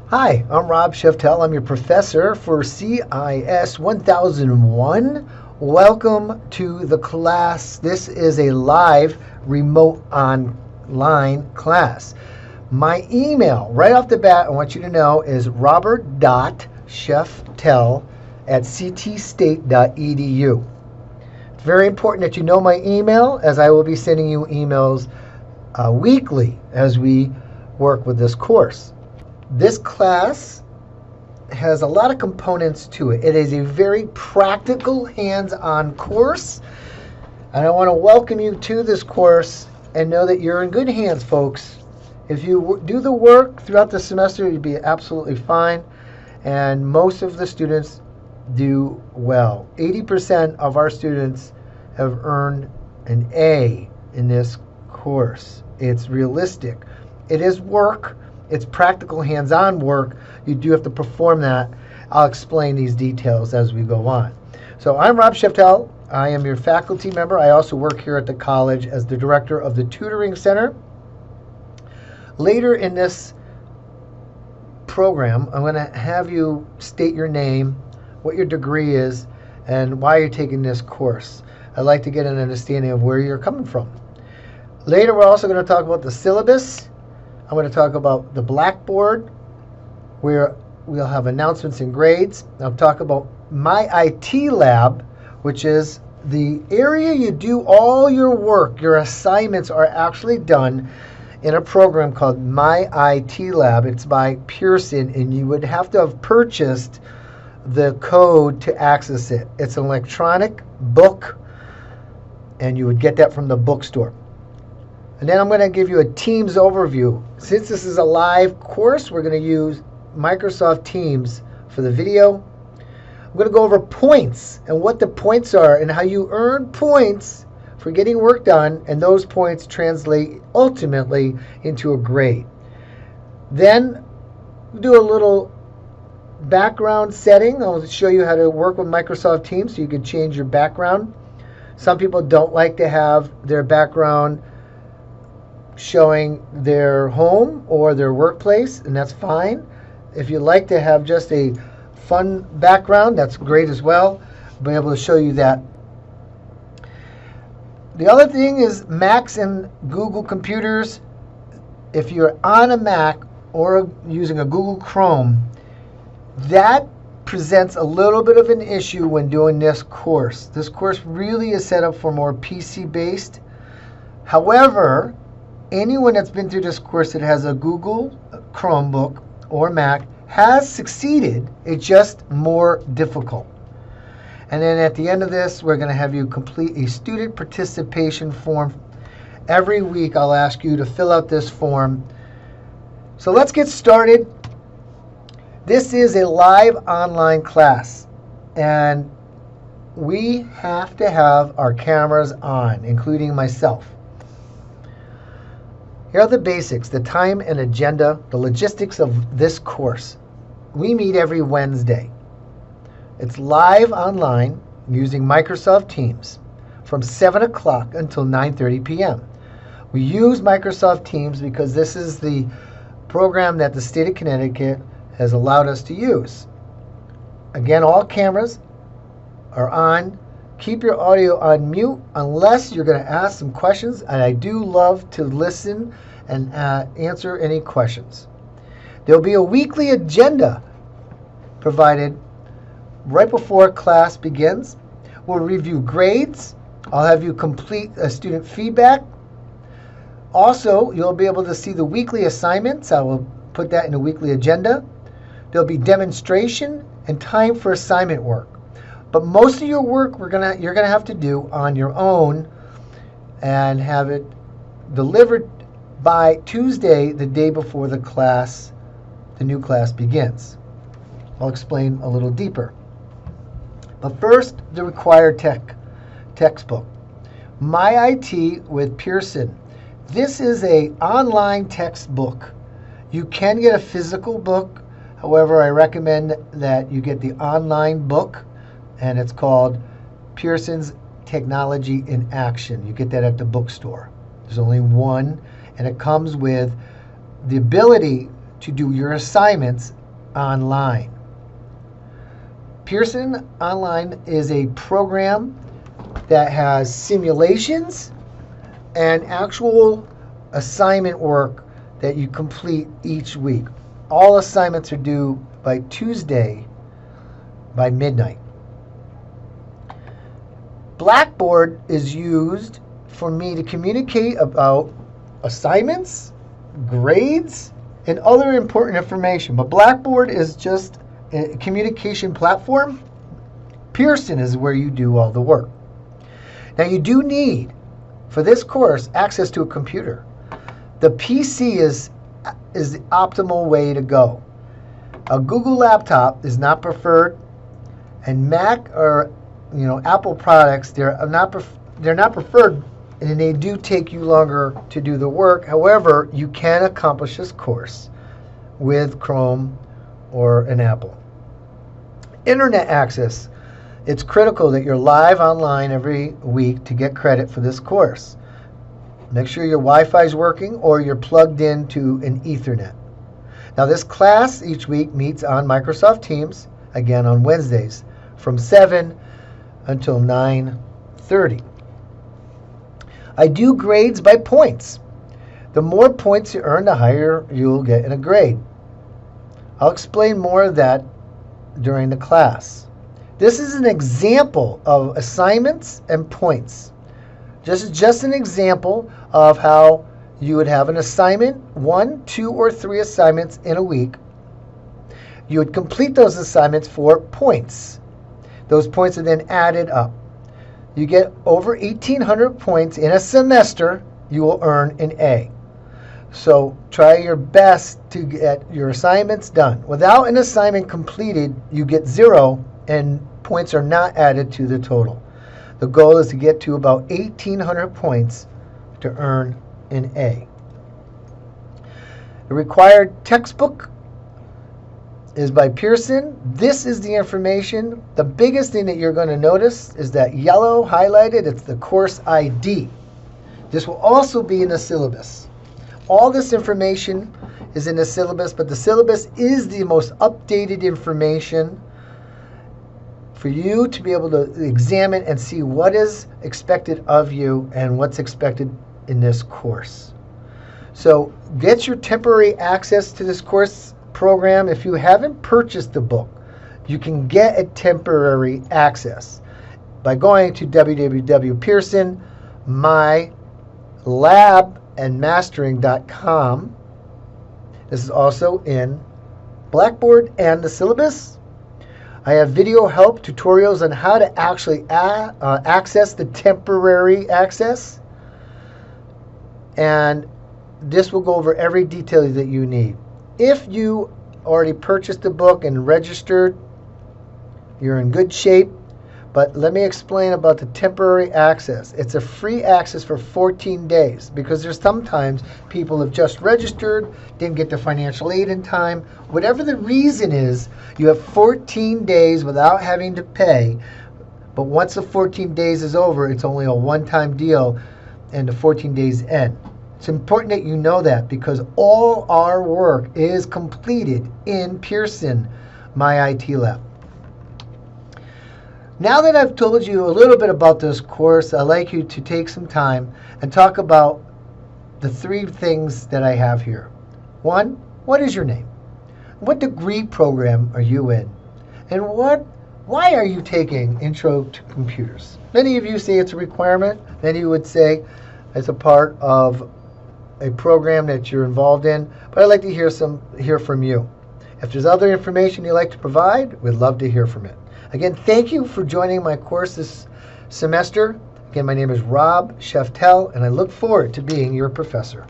Hi, I'm Rob Sheftel. I'm your professor for CIS 1001. Welcome to the class. This is a live remote online class. My email, right off the bat, I want you to know is robert.sheftel@ctstate.edu. It's very important that you know my email, as I will be sending you emails weekly as we work with this course. This class has a lot of components to it. It is a very practical, hands-on course, and I want to welcome you to this course and know that you're in good hands, folks. If you do the work throughout the semester, you'll be absolutely fine, and most of the students do well. 80% of our students have earned an A in this course. It's realistic. It is work. It's practical, hands-on work. You do have to perform that. I'll explain these details as we go on. So I'm Rob Sheftel. I am your faculty member. I also work here at the college as the director of the tutoring center. Later in this program, I'm going to have you state your name, what your degree is, and why you're taking this course. I'd like to get an understanding of where you're coming from. Later, we're also going to talk about the syllabus. I'm going to talk about the Blackboard, where we'll have announcements and grades. I'll talk about My IT Lab, which is the area you do all your work. Your assignments are actually done in a program called My IT Lab. It's by Pearson, and you would have to have purchased the code to access it. It's an electronic book, and you would get that from the bookstore. And then I'm going to give you a Teams overview. Since this is a live course, we're going to use Microsoft Teams for the video. I'm going to go over points and what the points are and how you earn points for getting work done, and those points translate ultimately into a grade. Then we'll do a little background setting. I'll show you how to work with Microsoft Teams so you can change your background. Some people don't like to have their background showing their home or their workplace, and that's fine. If you like to have just a fun background, that's great as well. I'll be able to show you that. The other thing is Macs and Google computers. If you're on a Mac or using a Google Chrome, that presents a little bit of an issue when doing this course. This course really is set up for more PC-based. However, anyone that's been through this course that has a Google Chromebook or Mac has succeeded. It's just more difficult. And then at the end of this, we're going to have you complete a student participation form. Every week, I'll ask you to fill out this form. So let's get started. This is a live online class, and we have to have our cameras on, including myself. Here are the basics, the time and agenda, the logistics of this course. We meet every Wednesday. It's live online using Microsoft Teams from 7 o'clock until 9:30 p.m. We use Microsoft Teams because this is the program that the state of Connecticut has allowed us to use. Again, all cameras are on. Keep your audio on mute unless you're going to ask some questions, and I do love to listen and answer any questions. There'll be a weekly agenda provided right before class begins. We'll review grades. I'll have you complete student feedback. Also, you'll be able to see the weekly assignments. I will put that in the weekly agenda. There'll be demonstration and time for assignment work. But most of your work you're gonna have to do on your own and have it delivered by Tuesday, the day before the new class begins. I'll explain a little deeper. But first, the required textbook. My IT with Pearson. This is an online textbook. You can get a physical book. However, I recommend that you get the online book, and it's called Pearson's Technology in Action. You get that at the bookstore. There's only one, and it comes with the ability to do your assignments online. Pearson Online is a program that has simulations and actual assignment work that you complete each week. All assignments are due by Tuesday by midnight. Blackboard is used for me to communicate about assignments, grades, and other important information. But Blackboard is just a communication platform. Pearson is where you do all the work. Now you do need, for this course, access to a computer. The PC is the optimal way to go. A Google laptop is not preferred, and Mac or Apple products, they're not preferred, and they do take you longer to do the work. However, you can accomplish this course with Chrome or an Apple. Internet access. It's critical that you're live online every week to get credit for this course. Make sure your Wi-Fi is working or you're plugged into an Ethernet. Now this class each week meets on Microsoft Teams, again on Wednesdays, from 7 until 9:30. I do grades by points. The more points you earn, the higher you'll get in a grade. I'll explain more of that during the class. This is an example of assignments and points. Just an example of how you would have an assignment, 1, 2, or 3 assignments in a week. You would complete those assignments for points. Those points are then added up. You get over 1,800 points in a semester, you will earn an A. So try your best to get your assignments done. Without an assignment completed, you get 0 and points are not added to the total. The goal is to get to about 1,800 points to earn an A. The required textbook is by Pearson. This is the information. The biggest thing that you're going to notice is that yellow highlighted, it's the course ID. This will also be in the syllabus. All this information is in the syllabus, but the syllabus is the most updated information for you to be able to examine and see what is expected of you and what's expected in this course. So get your temporary access to this course program. If you haven't purchased the book, you can get a temporary access by going to www.pearsonmylabandmastering.com. This is also in Blackboard and the syllabus. I have video help tutorials on how to actually access the temporary access. And this will go over every detail that you need. If you already purchased the book and registered, you're in good shape. But let me explain about the temporary access. It's a free access for 14 days because there's sometimes people have just registered, didn't get the financial aid in time. Whatever the reason is, you have 14 days without having to pay. But once the 14 days is over, it's only a one-time deal and the 14 days end. It's important that you know that because all our work is completed in Pearson, my IT lab. Now that I've told you a little bit about this course, I'd like you to take some time and talk about the 3 things that I have here. 1, what is your name? What degree program are you in? And why are you taking Intro to Computers? Many of you say it's a requirement. Many would say it's a part of a program that you're involved in. But I'd like to hear from you. If there's other information you'd like to provide, we'd love to hear from it. Again, thank you for joining my course this semester. Again, my name is Rob Sheftel, and I look forward to being your professor.